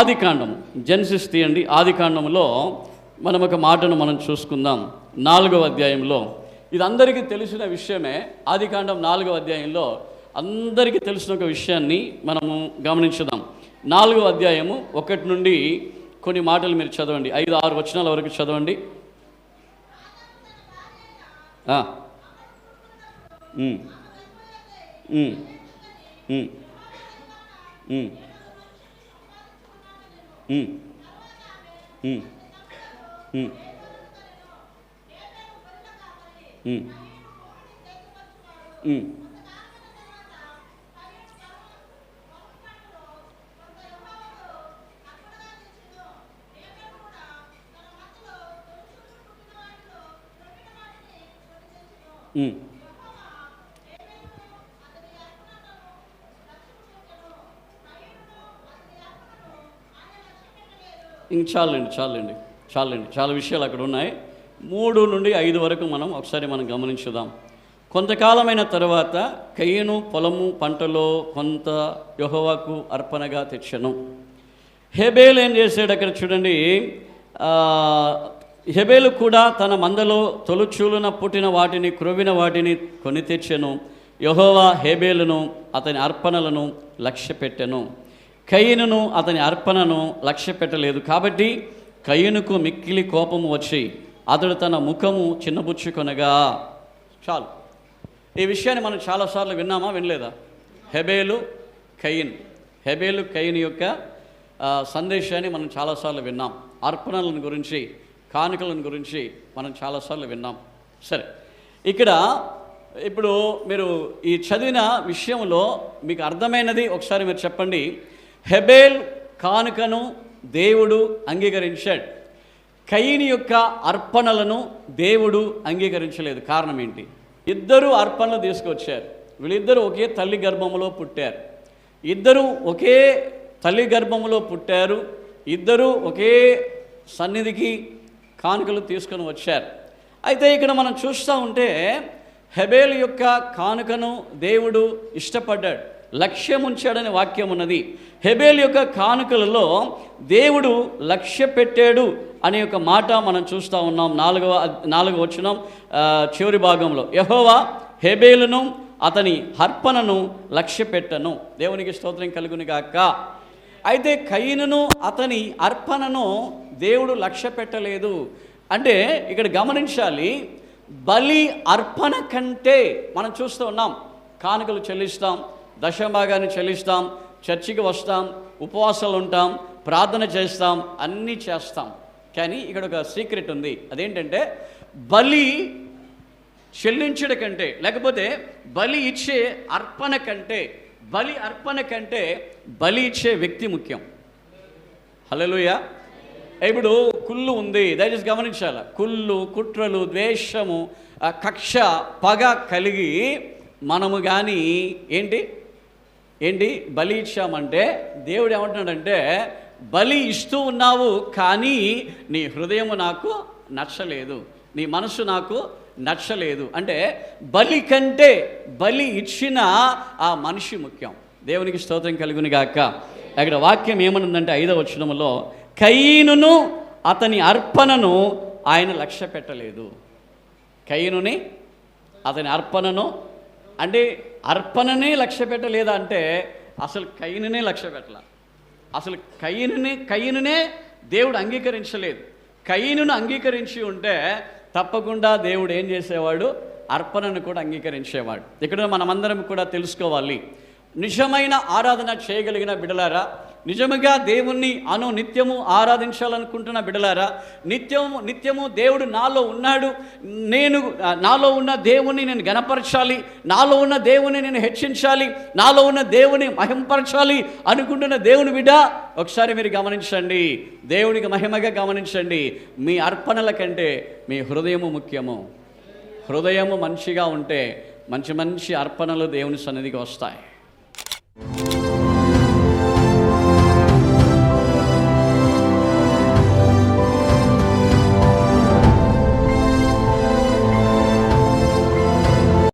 ఆదికాండము, జెనసిస్ తీయండి. ఆదికాండంలో మనం ఒక మాటను మనం చూసుకుందాం. 4వ అధ్యాయంలో, ఇది అందరికీ తెలిసిన విషయమే. ఆదికాండం 4వ అధ్యాయంలో అందరికీ తెలిసిన ఒక విషయాన్ని మనము గమనించుదాం. 4వ అధ్యాయము 1 నుండి కొన్ని మాటలు మీరు చదవండి. 5-6 వచనాల వరకు చదవండి. ఇంక చాలండి. చాలా విషయాలు అక్కడ ఉన్నాయి. 3 నుండి 5 వరకు మనం ఒకసారి గమనించుదాం. కొంతకాలమైన తర్వాత కయీను పొలము పంటలో కొంత యెహోవాకు అర్పణగా తెచ్చెను. హేబేలు ఏం చేశాడు అక్కడ చూడండి. హేబేలు కూడా తన మందలో తొలుచూలున పుట్టిన వాటిని, క్రొవ్విన వాటిని కొని తెచ్చెను. యెహోవా హేబేలును అతని అర్పణలను లక్ష్యపెట్టెను. కయీనును అతని అర్పణను లక్ష్య పెట్టలేదు. కాబట్టి కయీనుకు మిక్కిలి కోపము వచ్చి అతడు తన ముఖము చిన్నబుచ్చుకొనగా. చాలు. ఈ విషయాన్ని మనం చాలాసార్లు విన్నామా, వినలేదా? హేబేలు కయీను యొక్క సందేశాన్ని మనం చాలాసార్లు విన్నాం. అర్పణలను గురించి, కానుకలను గురించి మనం చాలాసార్లు విన్నాం. సరే, ఇక్కడ ఇప్పుడు మీరు ఈ చదివిన విషయంలో మీకు అర్థమైనది ఒకసారి మీరు చెప్పండి. హేబేల్ కానుకను దేవుడు అంగీకరించాడు. కయీను యొక్క అర్పణలను దేవుడు అంగీకరించలేదు. కారణం ఏంటి? ఇద్దరు అర్పణలు తీసుకొచ్చారు. వీళ్ళిద్దరూ ఒకే తల్లి గర్భంలో పుట్టారు. ఇద్దరు ఒకే సన్నిధికి కానుకలు తీసుకొని వచ్చారు. అయితే ఇక్కడ మనం చూస్తూ ఉంటే హేబేలు యొక్క కానుకను దేవుడు ఇష్టపడ్డాడు, లక్ష్యముంచాడని వాక్యం ఉన్నది. హేబేలు యొక్క కానుకలలో దేవుడు లక్ష్య పెట్టాడు అనే ఒక మాట మనం చూస్తూ ఉన్నాం. 4వ వచనం చివరి భాగంలో, యెహోవా హేబేలును అతని అర్పణను లక్ష్య పెట్టను. దేవునికి స్తోత్రం కలుగును గాక. అయితే కయీనును అతని అర్పణను దేవుడు లక్ష్య పెట్టలేదు. అంటే ఇక్కడ గమనించాలి, బలి అర్పణ కంటే మనం చూస్తూ ఉన్నాం, కానుకలు చెల్లిస్తాం, దశభాగాన్ని చెల్లిస్తాం, చర్చికి వస్తాం, ఉపవాసాలు ఉంటాం, ప్రార్థన చేస్తాం, అన్నీ చేస్తాం. కానీ ఇక్కడ ఒక సీక్రెట్ ఉంది. అదేంటంటే బలి చెల్లించడం కంటే, లేకపోతే బలి ఇచ్చే అర్పణ కంటే బలి ఇచ్చే వ్యక్తి ముఖ్యం. హల్లెలూయా. ఇప్పుడు కుళ్ళు ఉంది, దయచేసి గమనించాలి. కుళ్ళు, కుట్రలు, ద్వేషము, కక్ష, పగ కలిగి మనము కానీ ఏంటి బలి ఇచ్చామంటే దేవుడు ఏమంటున్నాడంటే, బలి ఇస్తూ ఉన్నావు కానీ నీ హృదయము నాకు నచ్చలేదు, నీ మనసు నాకు నచ్చలేదు. అంటే బలి కంటే బలి ఇచ్చిన ఆ మనిషి ముఖ్యం. దేవునికి స్తోత్రం కలుగును గాక. అక్కడ వాక్యం ఏమనుందంటే 5వ వచనంలో, కయీనును అతని అర్పణను ఆయన లక్ష్య పెట్టలేదు. కయీనుని అతని అర్పణను, అంటే అర్పణనే లక్ష్య పెట్టలేదా అంటే అసలు కయీనునే లక్ష్య పెట్టాల. అసలు కయీనునే దేవుడు అంగీకరించలేదు. కయీనును అంగీకరించి ఉంటే తప్పకుండా దేవుడు ఏం చేసేవాడు? అర్పణను కూడా అంగీకరించేవాడు. ఇక్కడ మనమందరం కూడా తెలుసుకోవాలి, నిజమైన ఆరాధన చేయగలిగిన బిడలారా, నిజముగా దేవుణ్ణి నిత్యము ఆరాధించాలనుకుంటున్న బిడలారా, నిత్యము దేవుడు నాలో ఉన్నాడు, నాలో ఉన్న దేవుణ్ణి నేను గణపరచాలి, నాలో ఉన్న దేవుని నేను హెచ్చించాలి, నాలో ఉన్న దేవుని మహింపరచాలి అనుకుంటున్న దేవుని బిడ్డ, ఒకసారి మీరు గమనించండి, దేవునికి మహిమగా గమనించండి. మీ అర్పణల కంటే మీ హృదయము ముఖ్యము. హృదయము మంచిగా ఉంటే మంచి అర్పణలు దేవుని సన్నిధికి వస్తాయి.